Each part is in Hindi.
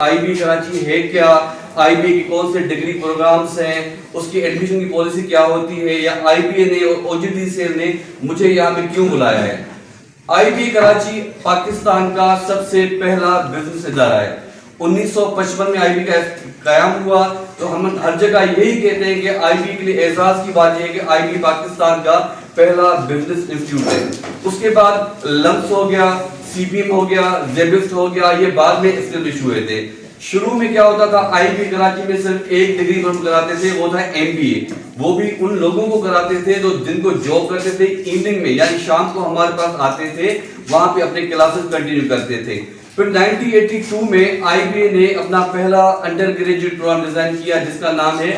आईबी कराची है क्या, आईबी के कौन से डिग्री प्रोग्राम्स हैं, उसकी एडमिशन की पॉलिसी क्या होती है, या आईबी ने और ओजीडीसीएल ने मुझे यहाँ पे क्यों बुलाया है। आईबी कराची पाकिस्तान का सबसे पहला बिजनेस इदारा है। 1955 में आईबी का कायम हुआ। तो हम हर जगह यही कहते हैं कि आईबी के लिए एजाज की बात यह है कि आईबी पाकिस्तान का पहला बिजनेस इंस्टीट्यूट है। उसके बाद लम्स हो गया, सीबीएम हो गया, जेबिस्ट हो गया, ये बाद में एस्टेब्लिश हुए थे। शुरू में क्या होता था, आईबी कराची में सिर्फ एक डिग्री प्रोग्राम कराते थे, वो था एमबीए। वो भी उन लोगों को कराते थे जो जिनको जॉब करते थे इवनिंग में, यानी शाम को हमारे पास आते थे, वहां पे अपने क्लासेस कंटिन्यू करते थे। फिर 1982 में आईबी ने अपना पहला अंडर ग्रेजुएट प्रोग्राम डिजाइन किया जिसका नाम है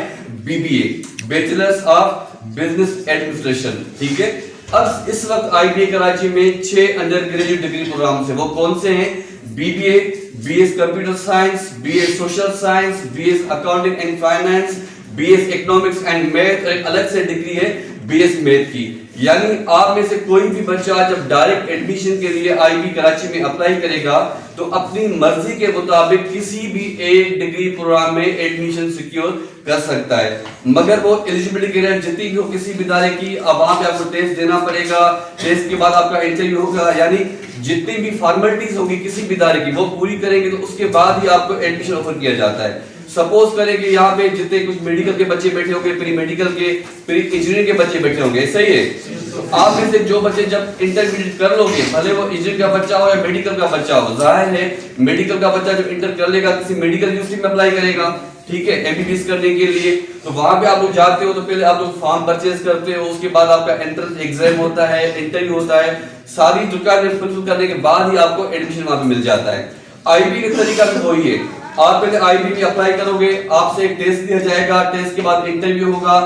BBA, bachelors of business administration. ठीक है। अब इस वक्त आईबी कराची में 6 अंडर ग्रेजुएट डिग्री प्रोग्राम है। वो कौन से हैं? BBA, BS computer science, BS social science, BS accounting and finance, BS economics and math, और एक अलग से डिग्री है बीएस मैथ की। यानी आप में से कोई भी बच्चा जब डायरेक्ट एडमिशन के लिए आईबी कराची में अप्लाई करेगा तो अपनी मर्जी के मुताबिक किसी भी एक डिग्री प्रोग्राम में एडमिशन सिक्योर कर सकता है, मगर वो एलिजिबिलिटी क्राइटेरिया जितनी भी हो किसी भी इदारे की, अब वहां पे आपको टेस्ट देना पड़ेगा। टेस्ट के बाद आपका इंटरव्यू होगा, यानी जितनी भी फॉर्मेलिटीज होगी किसी भी इदारे की वो पूरी करेंगे तो उसके बाद ही आपको एडमिशन ऑफर किया जाता है। सपोज करें कि यहाँ पे जितने कुछ मेडिकल के बच्चे बैठे होंगे, प्री मेडिकल के, प्री इंजीनियरिंग के बच्चे बैठे होंगे, सही है। तो आप में से जो बच्चे जब इंटरव्यू कर लोगे, भले वो इंजीनियरिंग का बच्चा हो या मेडिकल का बच्चा हो, जाहिर है मेडिकल का बच्चा जब इंटर कर लेगा किसी मेडिकल यूनिवर्सिटी में अप्लाई करेगा, ठीक है, एमबीबीएस करने के लिए, तो वहां पे आप लोग जाते हो तो पहले आप लोग फॉर्म परचेज करते हो, उसके बाद आपका एंट्रेंस एग्जाम होता है, इंटरव्यू होता है, सारी रिक्वायरमेंट फुलफिल करने के बाद ही आपको एडमिशन वहां पे मिल जाता है। आईबी का तरीका भी वही है। आप पहले आईबी में अप्लाई करोगे, आपसे एक टेस्ट दिया जाएगा, टेस्ट के बाद इंटरव्यू होगा।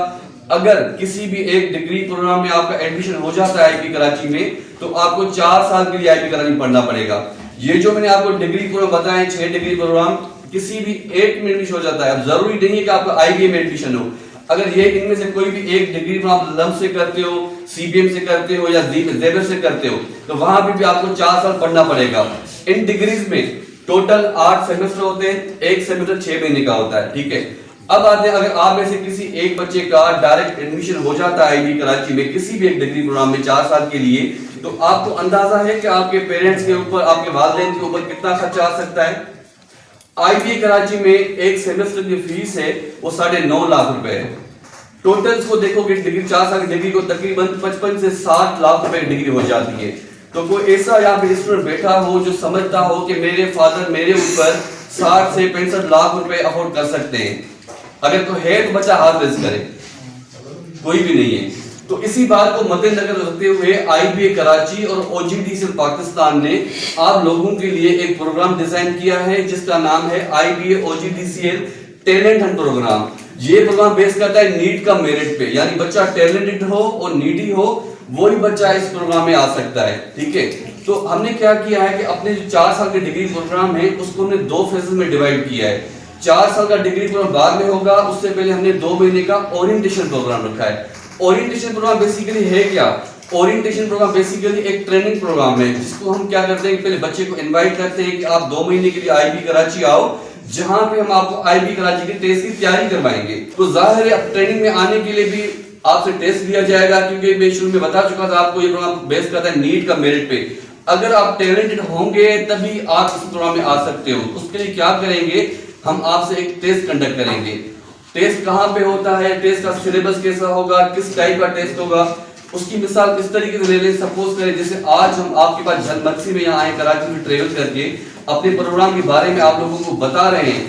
अगर किसी भी एक डिग्री प्रोग्राम में आपका एडमिशन हो जाता है आईबी कराची में, तो आपको 4 साल के लिए आईबी कराची में पढ़ना पड़ेगा। ये जो मैंने आपको डिग्री प्रोग्राम बताए 6 डिग्री प्रोग्राम, किसी भी एक में एडमिशन हो जाता है। अब जरूरी नहीं है कि आपका आईबी में एडमिशन हो, अगर ये इनमें से कोई भी एक डिग्री आप लम्स से करते हो, सीबीएम से करते हो या जेबर से करते हो, तो वहां भी आपको 4 साल पढ़ना पड़ेगा। इन डिग्रीज में टोटल 8 सेमेस्टर होते हैं, एक सेमेस्टर 6 महीने का होता है। ठीक है। अब आते हैं, अगर आप में से किसी एक बच्चे का डायरेक्ट एडमिशन हो जाता है आईबी कराची में किसी भी एक डिग्री प्रोग्राम में 4 साल के लिए, तो आपको अंदाजा है कि आपके पेरेंट्स के ऊपर, आपके वालिदैन के ऊपर कितना खर्चा आ सकता है। आईबी कराची में एक सेमेस्टर की फीस है वो 9.5 लाख रुपए है। टोटल्स को देखोगे डिग्री 4 साल की डिग्री को तकरीबन 55 से 60 लाख रुपए की डिग्री हो जाती है। तो कोई ऐसा यहाँ पे स्टूडेंट बैठा हो जो समझता हो कि मेरे फादर मेरे ऊपर 60 से 65 लाख रुपए अफोर्ड कर सकते हैं, अगर कोई है तो बच्चा हाथ रेज करे, कोई भी नहीं है। तो इसी बात को मद्देनजर रखते हुए आईबी कराची और ओजीडीसीएल पाकिस्तान ने आप लोगों के लिए एक प्रोग्राम डिजाइन किया है जिसका नाम है IB OGDCL talent hunt programme. ये प्रोग्राम बेस करता है नीट का मेरिट पे, यानी बच्चा टैलेंटेड हो और नीडी हो वही बच्चा इस प्रोग्राम में आ सकता है। ठीक है। तो हमने क्या किया है कि अपने जो 4 साल के डिग्री प्रोग्राम है उसको हमने 2 फेजेस में डिवाइड किया है। 4 साल का डिग्री प्रोग्राम बाद में होगा, उससे पहले हमने 2 महीने का ओरिएंटेशन प्रोग्राम रखा है। ओरिएंटेशन प्रोग्राम बेसिकली है क्या? ओरिएंटेशन प्रोग्राम बेसिकली एक ट्रेनिंग प्रोग्राम है जिसको हम क्या करते हैं, पहले बच्चे को इनवाइट करते हैं कि आप 2 महीने के लिए आईबी कराची आओ, जहां पे हम आपको आईबी कराची के टेस्ट की तैयारी करवाएंगे। तो जाहिर है अब ट्रेनिंग में आने के लिए भी आपसे टेस्ट लिया जाएगा, क्योंकि मैं शुरू में बता चुका था आपको ये प्रोग्राम बेस करता है नीट का मेरिट पे। अगर आप टैलेंटेड होंगे तभी आप इस प्रोग्राम में आ सकते हो। उसके लिए क्या करेंगे, हम आपसे एक टेस्ट कंडक्ट करेंगे। टेस्ट कहाँ पे होता है, टेस्ट का सिलेबस कैसा होगा, किस टाइप का टेस्ट होगा, उसकी मिसाल किस तरीके से ले लें। सपोज करें जैसे आज हम आपके पास झलमक्सी में यहाँ आए कराची में ट्रेवल करके अपने प्रोग्राम के बारे में आप लोगों को बता रहे हैं।